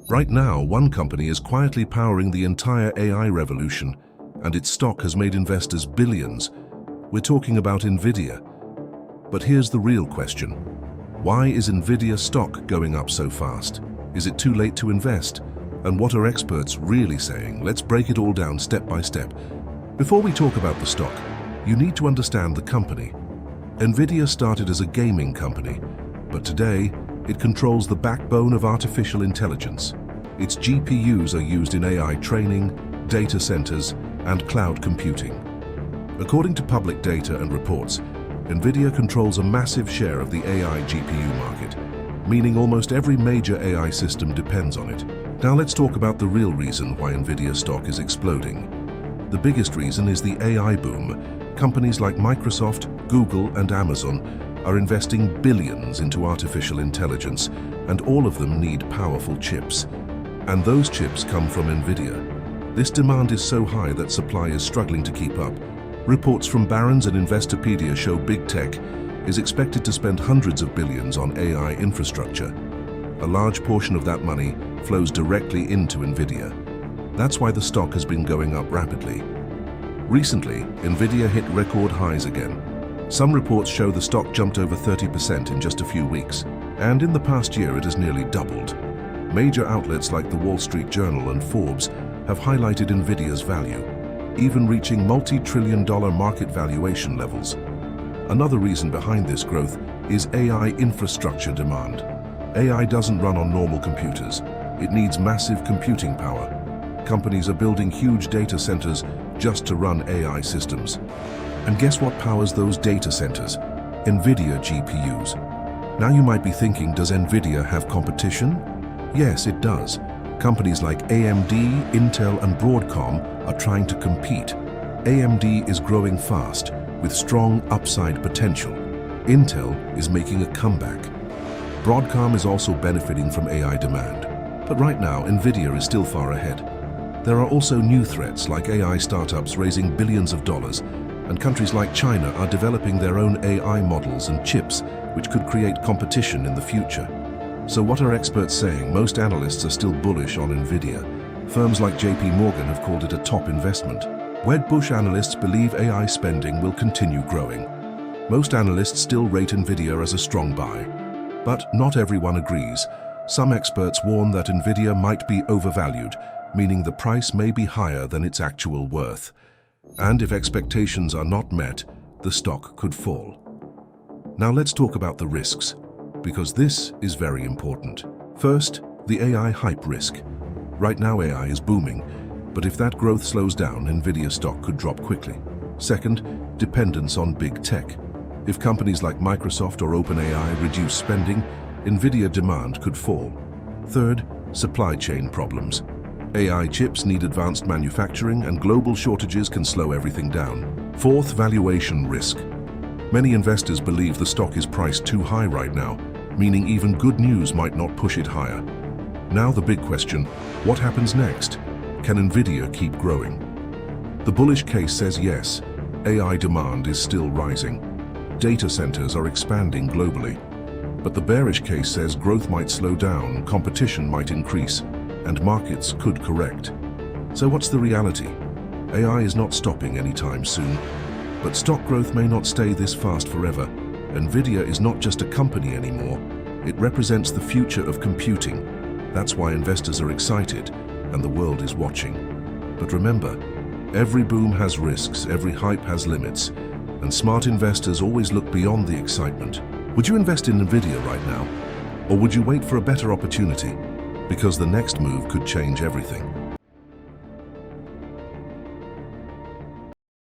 Right now, one company is quietly powering the entire AI revolution, and its stock has made investors billions. We're talking about NVIDIA. But here's the real question. Why is NVIDIA stock going up so fast? Is it too late to invest? And what are experts really saying? Let's break it all down step by step. Before we talk about the stock, you need to understand the company. NVIDIA started as a gaming company, but today it controls the backbone of artificial intelligence. Its GPUs are used in AI training, data centers, and cloud computing. According to public data and reports, NVIDIA controls a massive share of the AI GPU market, meaning almost every major AI system depends on it. Now let's talk about the real reason why NVIDIA stock is exploding. The biggest reason is the AI boom. Companies like Microsoft, Google, and Amazon are investing billions into artificial intelligence, and all of them need powerful chips. And those chips come from NVIDIA. This demand is so high that supply is struggling to keep up. Reports from Barron's and Investopedia show big tech is expected to spend hundreds of billions on AI infrastructure. A large portion of that money flows directly into NVIDIA. That's why the stock has been going up rapidly. Recently, NVIDIA hit record highs again. Some reports show the stock jumped over 30% in just a few weeks, and in the past year it has nearly doubled. Major outlets like the Wall Street Journal and Forbes have highlighted NVIDIA's value, even reaching multi-trillion-dollar market valuation levels. Another reason behind this growth is AI infrastructure demand. AI doesn't run on normal computers. It needs massive computing power. Companies are building huge data centers just to run AI systems. And guess what powers those data centers? NVIDIA GPUs. Now you might be thinking, does NVIDIA have competition? Yes, it does. Companies like AMD, Intel, and Broadcom are trying to compete. AMD is growing fast, with strong upside potential. Intel is making a comeback. Broadcom is also benefiting from AI demand. But right now, NVIDIA is still far ahead. There are also new threats like AI startups raising billions of dollars, and countries like China are developing their own AI models and chips, which could create competition in the future. So what are experts saying? Most analysts are still bullish on NVIDIA. Firms like JP Morgan have called it a top investment. Wedbush analysts believe AI spending will continue growing. Most analysts still rate NVIDIA as a strong buy. But not everyone agrees. Some experts warn that NVIDIA might be overvalued, meaning the price may be higher than its actual worth. And if expectations are not met, the stock could fall. Now let's talk about the risks, because this is very important. First, the AI hype risk. Right now AI is booming, but if that growth slows down, NVIDIA stock could drop quickly. Second, dependence on big tech. If companies like Microsoft or OpenAI reduce spending, NVIDIA demand could fall. Third, supply chain problems. AI chips need advanced manufacturing, and global shortages can slow everything down. Fourth, valuation risk. Many investors believe the stock is priced too high right now, meaning even good news might not push it higher. Now the big question, what happens next? Can NVIDIA keep growing? The bullish case says yes, AI demand is still rising. Data centers are expanding globally. But the bearish case says growth might slow down, competition might increase, and markets could correct. So what's the reality? AI is not stopping anytime soon, but stock growth may not stay this fast forever. NVIDIA is not just a company anymore, it represents the future of computing. That's why investors are excited, and the world is watching. But remember, every boom has risks, every hype has limits, and smart investors always look beyond the excitement. Would you invest in NVIDIA right now? Or would you wait for a better opportunity? Because the next move could change everything.